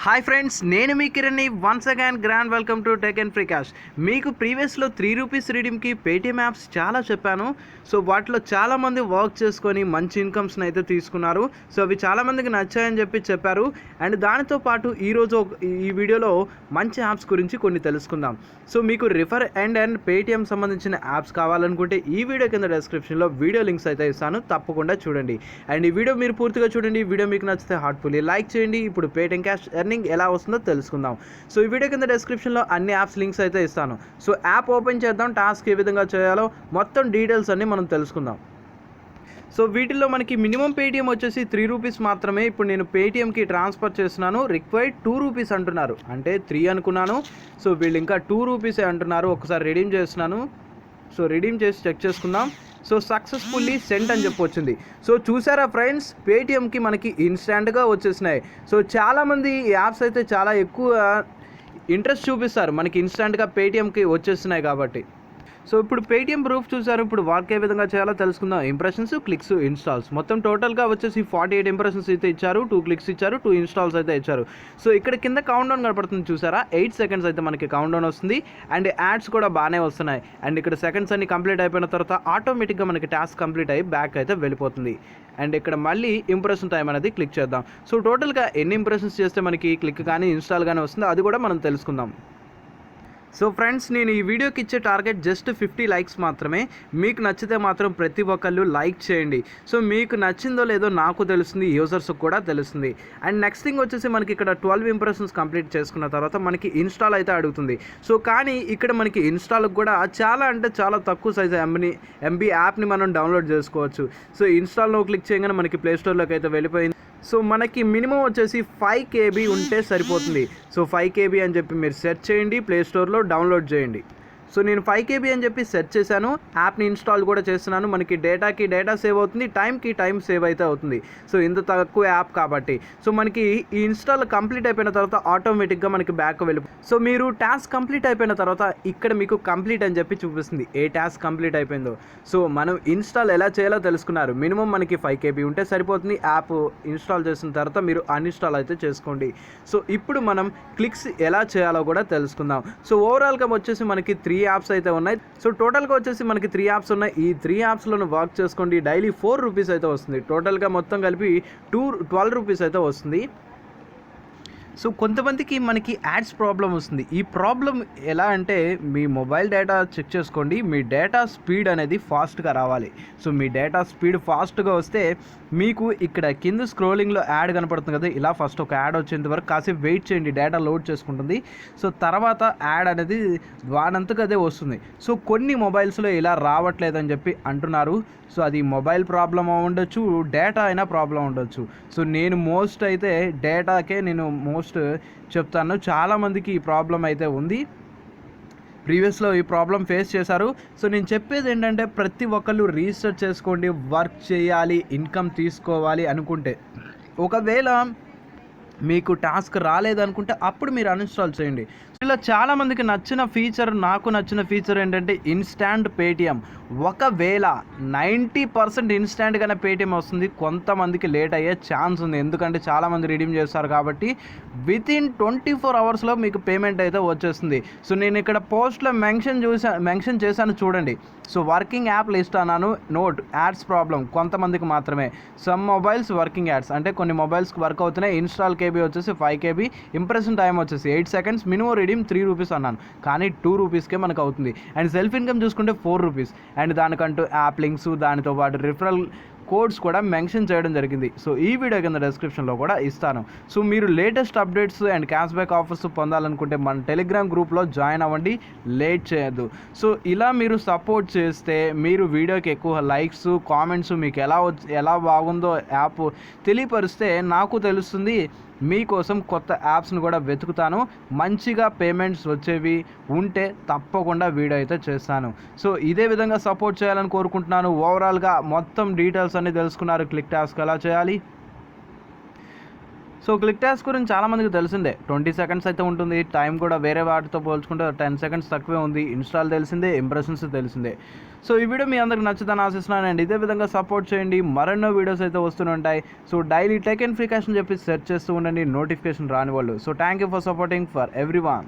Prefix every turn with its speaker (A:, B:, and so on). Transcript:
A: Hi friends, నేను మీ కిరణ్ని. Once again grand welcome to Tech and Free Cash. మీకు ప్రీవియస్లో ₹3 రీడీమ్కి పేటీఎం యాప్స్ చాలా చెప్పాను. సో వాటిలో చాలామంది వర్క్ చేసుకొని మంచి ఇన్కమ్స్ని అయితే తీసుకున్నారు. సో అవి చాలామందికి నచ్చాయని చెప్పారు. అండ్ దానితో పాటు ఈరోజు ఈ వీడియోలో మంచి యాప్స్ గురించి కొన్ని తెలుసుకుందాం. సో మీకు రిఫర్ అండ్ పేటీఎం సంబంధించిన యాప్స్ కావాలనుకుంటే ఈ వీడియో కింద డిస్క్రిప్షన్లో వీడియో లింక్స్ అయితే ఇస్తాను, తప్పకుండా చూడండి. అండ్ ఈ వీడియో మీరు పూర్తిగా చూడండి. ఈ వీడియో మీకు నచ్చితే హార్ట్ఫుల్లీ లైక్ చేయండి. ఇప్పుడు పేటీఎం క్యాష్ ఎర్నింగ్ ఎలా వస్తుందో తెలుసుకుందాం. సో ఈ వీడియో కింద డిస్క్రిప్షన్లో అన్ని యాప్స్ లింక్స్ అయితే ఇస్తాను. సో యాప్ ఓపెన్ చేద్దాం. టాస్క్ ఏ విధంగా చేయాలో మొత్తం డీటెయిల్స్ అన్ని మనం తెలుసుకుందాం. సో వీటిల్లో మనకి మినిమం పేటీఎం వచ్చేసి ₹3 మాత్రమే. ఇప్పుడు నేను పేటీఎంకి ట్రాన్స్ఫర్ చేస్తున్నాను. రిక్వైర్డ్ ₹2 అంటున్నారు, అంటే 3 అనుకున్నాను. సో వీళ్ళు ఇంకా ₹2 అంటున్నారు. ఒకసారి రిడీమ్ చేస్తున్నాను. సో రిడీమ్ చేసి చెక్ చేసుకుందాం. సో సక్సెస్ఫుల్లీ సెంట్ అని చెప్పి వచ్చింది. సో చూసారా ఫ్రెండ్స్, పేటీఎంకి మనకి ఇన్స్టాంట్గా వచ్చేసినాయి. సో చాలామంది యాప్స్ అయితే చాలా ఎక్కువ ఇంట్రెస్ట్ చూపిస్తారు మనకి ఇన్స్టాంట్గా పేటీఎంకి వచ్చేస్తున్నాయి కాబట్టి. సో ఇప్పుడు పేటీఎం ప్రూఫ్ చూసారు. ఇప్పుడు వర్క్ ఏ విధంగా చేయాలో తెలుసుకుందాం. ఇంప్రెషన్స్, క్లిక్స్, ఇన్స్టాల్స్ మొత్తం టోటల్గా వచ్చేసి 48 ఇంప్రెషన్స్ అయితే ఇచ్చారు, 2 క్లిక్స్ ఇచ్చారు, 2 ఇన్స్టాల్స్ అయితే ఇచ్చారు. సో ఇక్కడ కింద కౌంట్ డౌన్ కనపడుతుంది చూసారా, 8 సెకండ్స్ అయితే మనకి కౌంట్ డౌన్ వస్తుంది. అండ్ యాడ్స్ కూడా బాగానే వస్తున్నాయి. అండ్ ఇక్కడ సెకండ్స్ అన్ని కంప్లీట్ అయిపోయిన తర్వాత ఆటోమేటిక్గా మనకి టాస్క్ కంప్లీట్ అయ్యి బ్యాక్ అయితే వెళ్ళిపోతుంది. అండ్ ఇక్కడ మళ్ళీ ఇంప్రెషన్ టైం అనేది క్లిక్ చేద్దాం. సో టోటల్గా ఎన్ని ఇంప్రెషన్స్ చేస్తే మనకి క్లిక్ కానీ ఇన్స్టాల్ కానీ వస్తుందో అది కూడా మనం తెలుసుకుందాం. సో ఫ్రెండ్స్, నేను ఈ వీడియోకి ఇచ్చే టార్గెట్ జస్ట్ 50 లైక్స్ మాత్రమే. మీకు నచ్చితే మాత్రం ప్రతి ఒక్కళ్ళు లైక్ చేయండి. సో మీకు నచ్చిందో లేదో నాకు తెలుస్తుంది, యూజర్స్కి కూడా తెలుస్తుంది. అండ్ నెక్స్ట్ థింగ్ వచ్చేసి మనకి ఇక్కడ 12 ఇంప్రెషన్స్ కంప్లీట్ చేసుకున్న తర్వాత మనకి ఇన్స్టాల్ అయితే అడుగుతుంది. సో కానీ ఇక్కడ మనకి ఇన్స్టాల్కి కూడా చాలా అంటే చాలా తక్కువ సైజ్ ఎంబీ యాప్ని మనం డౌన్లోడ్ చేసుకోవచ్చు. సో ఇన్స్టాల్లో క్లిక్ చేయగానే మనకి ప్లేస్టోర్లోకి అయితే వెళ్ళిపోయింది. సో మనకి మినిమం వచ్చేసి 5 KB ఉంటే సరిపోతుంది. సో 5 KB అని చెప్పి మీరు సెర్చ్ చేయండి, ప్లేస్టోర్లో డౌన్లోడ్ చేయండి. సో నేను 5 KB అని చెప్పి సెర్చ్ చేశాను, యాప్ని ఇన్స్టాల్ కూడా చేస్తున్నాను. మనకి డేటా సేవ్ అవుతుంది, టైంకి టైం సేవ్ అయితే అవుతుంది. సో ఇంత తక్కువ యాప్ కాబట్టి. సో మనకి ఈ ఇన్స్టాల్ కంప్లీట్ అయిపోయిన తర్వాత ఆటోమేటిక్గా మనకి బ్యాక్ వెళ్ళిపోతుంది. సో మీరు టాస్క్ కంప్లీట్ అయిపోయిన తర్వాత ఇక్కడ మీకు కంప్లీట్ అని చెప్పి చూపిస్తుంది ఏ టాస్క్ కంప్లీట్ అయిపోయిందో. సో మనం ఇన్స్టాల్ ఎలా చేయాలో తెలుసుకున్నారు. మినిమం మనకి 5 KB ఉంటే సరిపోతుంది. యాప్ ఇన్స్టాల్ చేసిన తర్వాత మీరు అన్ఇన్స్టాల్ అయితే చేసుకోండి. సో ఇప్పుడు మనం క్లిక్స్ ఎలా చేయాలో కూడా తెలుసుకుందాం. సో ఓవరాల్గా వచ్చేసి మనకి 3 యాప్స్ అయితే ఉన్నాయి. సో టోటల్గా వచ్చేసి మనకి 3 యాప్స్ ఉన్నాయి. ఈ 3 యాప్స్లోనే వర్క్ చేసుకోండి. డైలీ ₹4 అయితే వస్తుంది. టోటల్గా మొత్తం కలిపి ₹12 అయితే వస్తుంది. సో కొంతమందికి మనకి యాడ్స్ ప్రాబ్లం వస్తుంది. ఈ ప్రాబ్లం ఎలా అంటే, మీ మొబైల్ డేటా చెక్ చేసుకోండి. మీ డేటా స్పీడ్ అనేది ఫాస్ట్గా రావాలి. సో మీ డేటా స్పీడ్ ఫాస్ట్గా వస్తే మీకు ఇక్కడ కింద స్క్రోలింగ్లో యాడ్ కనపడుతుంది కదా, ఇలా ఫస్ట్ ఒక యాడ్ వచ్చేంత వరకు కాసేపు వెయిట్ చేయండి. డేటా లోడ్ చేసుకుంటుంది. సో తర్వాత యాడ్ అనేది దానంతకు అదే వస్తుంది. సో కొన్ని మొబైల్స్లో ఇలా రావట్లేదని చెప్పి అంటున్నారు. సో అది మొబైల్ ప్రాబ్లం ఉండొచ్చు, డేటా అయినా ప్రాబ్లం ఉండొచ్చు. సో నేను మోస్ట్ అయితే డేటాకే నేను చెప్తాను. చాలామందికి ఈ ప్రాబ్లం అయితే ఉంది, ప్రీవియస్లో ఈ ప్రాబ్లం ఫేస్ చేశారు. సో నేను చెప్పేది ఏంటంటే, ప్రతి ఒక్కళ్ళు రీసెర్చ్ చేసుకోండి. వర్క్ చేయాలి, ఇన్కమ్ తీసుకోవాలి అనుకుంటే, ఒకవేళ మీకు టాస్క్ రాలేదనుకుంటే అప్పుడు మీరు అన్ఇన్స్టాల్ చేయండి. ఇలా చాలామందికి నాకు నచ్చిన ఫీచర్ ఏంటంటే ఇన్స్టాంట్ పేటీఎం. ఒకవేళ 90% ఇన్స్టాంట్గానే పేటీఎం వస్తుంది. కొంతమందికి లేట్ అయ్యే ఛాన్స్ ఉంది, ఎందుకంటే చాలామంది రిడీమ్ చేస్తారు కాబట్టి. వితిన్ 24 అవర్స్లో మీకు పేమెంట్ అయితే వచ్చేస్తుంది. సో నేను ఇక్కడ పోస్ట్లో మెన్షన్ చేశాను చూడండి. సో వర్కింగ్ యాప్ లిస్ట్ అన్నాను. నోట్ యాడ్స్ ప్రాబ్లం కొంతమందికి మాత్రమే. సమ్ మొబైల్స్ వర్కింగ్ యాడ్స్, అంటే కొన్ని మొబైల్స్కి వర్క్ అవుతున్నాయి. ఇన్స్టాల్ KB వచ్చేసి 5 KB, ఇంప్రెషన్ టైం వచ్చేసి 8 సెకండ్స్, మినిమం రిడీమ్ ₹3 అన్నాను, కానీ ₹2కే మనకు అవుతుంది. అండ్ సెల్ఫ్ ఇన్కమ్ చూసుకుంటే ₹4. అండ్ దానికంటూ యాప్ లింక్స్, దానితో పాటు రిఫరల్ కోడ్స్ కూడా మెన్షన్ చేయడం జరిగింది. సో ఈ వీడియో కింద డిస్క్రిప్షన్లో కూడా ఇస్తాను. సో మీరు latest updates and cash back offers పొందాలనుకుంటే మన టెలిగ్రామ్ గ్రూప్లో జాయిన్ అవ్వండి, లేట్ చేయొద్దు. సో ఇలా మీరు సపోర్ట్ చేస్తే, మీరు వీడియోకి ఎక్కువ లైక్స్, కామెంట్స్, మీకు ఎలా బాగుందో యాప్ తెలియపరిస్తే నాకు తెలుస్తుంది. మీకోసం కొత్త యాప్స్ని కూడా వెతుకుతాను. మంచిగా పేమెంట్స్ వచ్చేవి ఉంటే తప్పకుండా వీడియో అయితే చేస్తాను. సో ఇదే విధంగా సపోర్ట్ చేయాలని కోరుకుంటున్నాను. ఓవరాల్గా మొత్తం డీటెయిల్స్ అన్నీ తెలుసుకున్నారు. క్లిక్ టాస్క్ ఎలా చేయాలి. సో క్లిక్ టాస్క్ గురించి చాలామందికి తెలిసిందే, 20 సెకండ్స్ అయితే ఉంటుంది. టైం కూడా వేరే వాటితో పోల్చుకుంటే 10 సెకండ్స్ తక్కువే ఉంది. ఇన్స్టాల్ తెలిసిందే, ఇంప్రెషన్స్ తెలిసిందే. సో ఈ వీడియో మీ అందరికి నచ్చుదని ఆశిస్తున్నాను. అండ్ ఇదే విధంగా సపోర్ట్ చేయండి. మరెన్నో వీడియోస్ అయితే వస్తూనే ఉంటాయి. So daily tech and Free cash అని చెప్పి సెర్చ్ చేస్తూ ఉండండి, నోటిఫికేషన్ రాని వాళ్ళు. So thank you for supporting for every one.